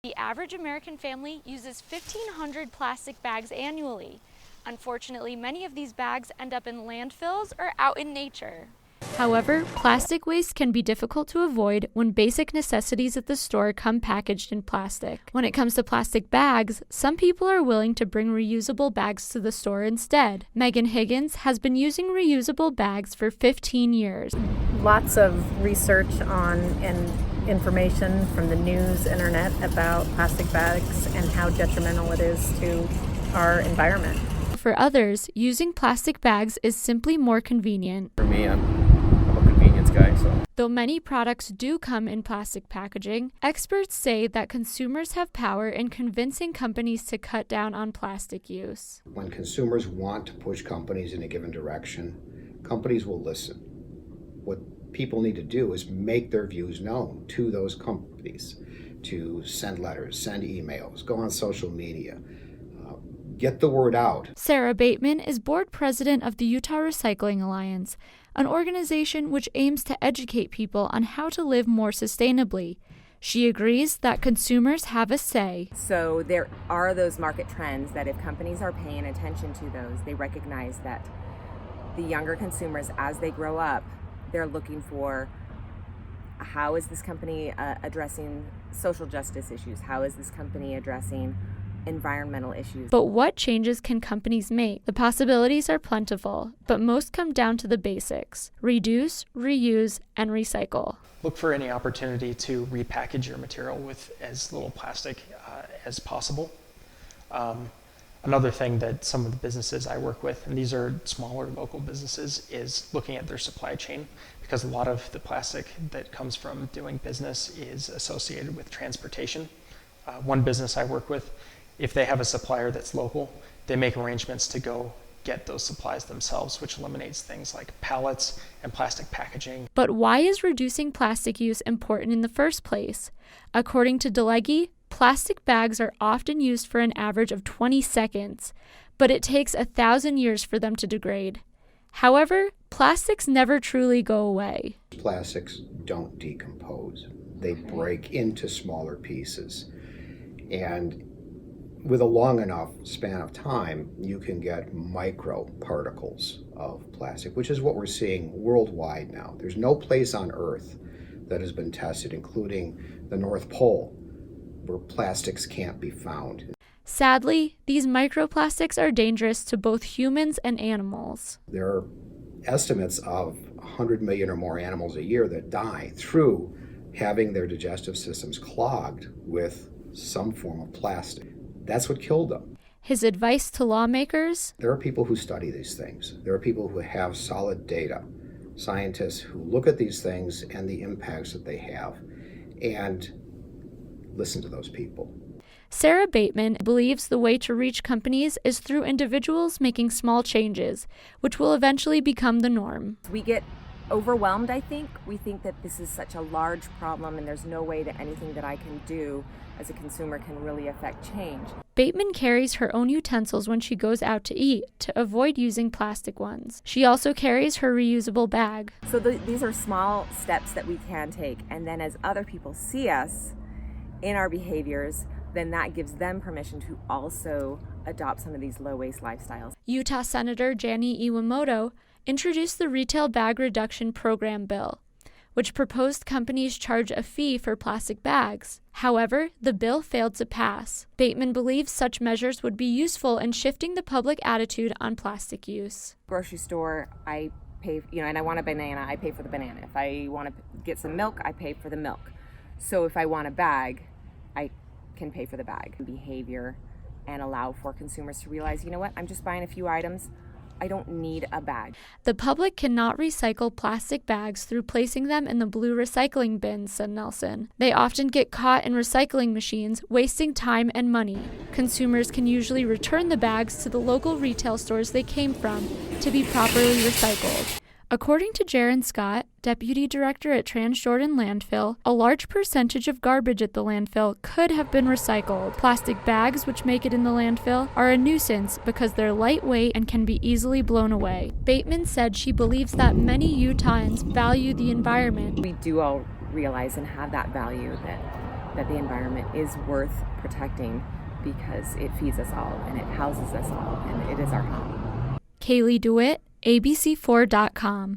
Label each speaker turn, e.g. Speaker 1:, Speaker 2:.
Speaker 1: The average American family uses 1,500 plastic bags annually. Unfortunately, many of these bags end up in landfills or out in nature. However, plastic waste can be difficult to avoid when basic necessities at the store come packaged in plastic. When it comes to plastic bags, some people are willing to bring reusable bags to the store instead. Megan Higgins has been using reusable bags for 15 years.
Speaker 2: Lots of research on and information from the news, internet about plastic bags and how detrimental it is to our environment.
Speaker 1: For others, using plastic bags is simply more convenient.
Speaker 3: For me, I'm a convenience guy, so.
Speaker 1: Though many products do come in plastic packaging, experts say that consumers have power in convincing companies to cut down on plastic use.
Speaker 4: When consumers want to push companies in a given direction, companies will listen. What people need to do is make their views known to those companies, to send letters, send emails, go on social media. Get the word out.
Speaker 1: Sarah Bateman is board president of the Utah Recycling Alliance, an organization which aims to educate people on how to live more sustainably. She agrees that consumers have a say.
Speaker 5: So there are those market trends that if companies are paying attention to those, they recognize that the younger consumers, as they grow up, they're looking for how is this company addressing social justice issues? How is this company addressing environmental issues?
Speaker 1: But what changes can companies make? The possibilities are plentiful, but most come down to the basics: reduce, reuse, and recycle.
Speaker 6: Look for any opportunity to repackage your material with as little plastic as possible. Another thing that some of the businesses I work with, and these are smaller local businesses, is looking at their supply chain, because a lot of the plastic that comes from doing business is associated with transportation. One business I work with, if they have a supplier that's local, they make arrangements to go get those supplies themselves, which eliminates things like pallets and plastic packaging.
Speaker 1: But why is reducing plastic use important in the first place? According to DeLegge, plastic bags are often used for an average of 20 seconds, but it takes 1,000 years for them to degrade. However, plastics never truly go away.
Speaker 4: Plastics don't decompose. They break into smaller pieces. And with a long enough span of time, you can get microparticles of plastic, which is what we're seeing worldwide now. There's no place on Earth that has been tested, including the North Pole, where plastics can't be found.
Speaker 1: Sadly, these microplastics are dangerous to both humans and animals.
Speaker 4: There are estimates of 100 million or more animals a year that die through having their digestive systems clogged with some form of plastic. That's what killed them.
Speaker 1: His advice to lawmakers?
Speaker 4: There are people who study these things. There are people who have solid data, scientists who look at these things and the impacts that they have, and listen to those people.
Speaker 1: Sarah Bateman believes the way to reach companies is through individuals making small changes, which will eventually become the norm.
Speaker 5: We get overwhelmed, I think. We think that this is such a large problem and there's no way that anything that I can do as a consumer can really affect change.
Speaker 1: Bateman carries her own utensils when she goes out to eat to avoid using plastic ones. She also carries her reusable bag.
Speaker 5: So these are small steps that we can take, and then as other people see us in our behaviors, then that gives them permission to also adopt some of these low-waste lifestyles.
Speaker 1: Utah Senator Jani Iwamoto introduced the Retail Bag Reduction Program bill, which proposed companies charge a fee for plastic bags. However, the bill failed to pass. Bateman believes such measures would be useful in shifting the public attitude on plastic use.
Speaker 5: Grocery store, I pay, and I want a banana, I pay for the banana. If I want to get some milk, I pay for the milk. So if I want a bag, I can pay for the bag. Behavior and allow for consumers to realize, you know what, I'm just buying a few items. I don't need a bag.
Speaker 1: The public cannot recycle plastic bags through placing them in the blue recycling bins, said Nelson. They often get caught in recycling machines, wasting time and money. Consumers can usually return the bags to the local retail stores they came from to be properly recycled. According to Jaron Scott, deputy director at Transjordan Landfill, a large percentage of garbage at the landfill could have been recycled. Plastic bags, which make it in the landfill, are a nuisance because they're lightweight and can be easily blown away. Bateman said she believes that many Utahns value the environment.
Speaker 5: We do all realize and have that value that the environment is worth protecting because it feeds us all and it houses us all and it is our home.
Speaker 1: Kaylee DeWitt, ABC4.com.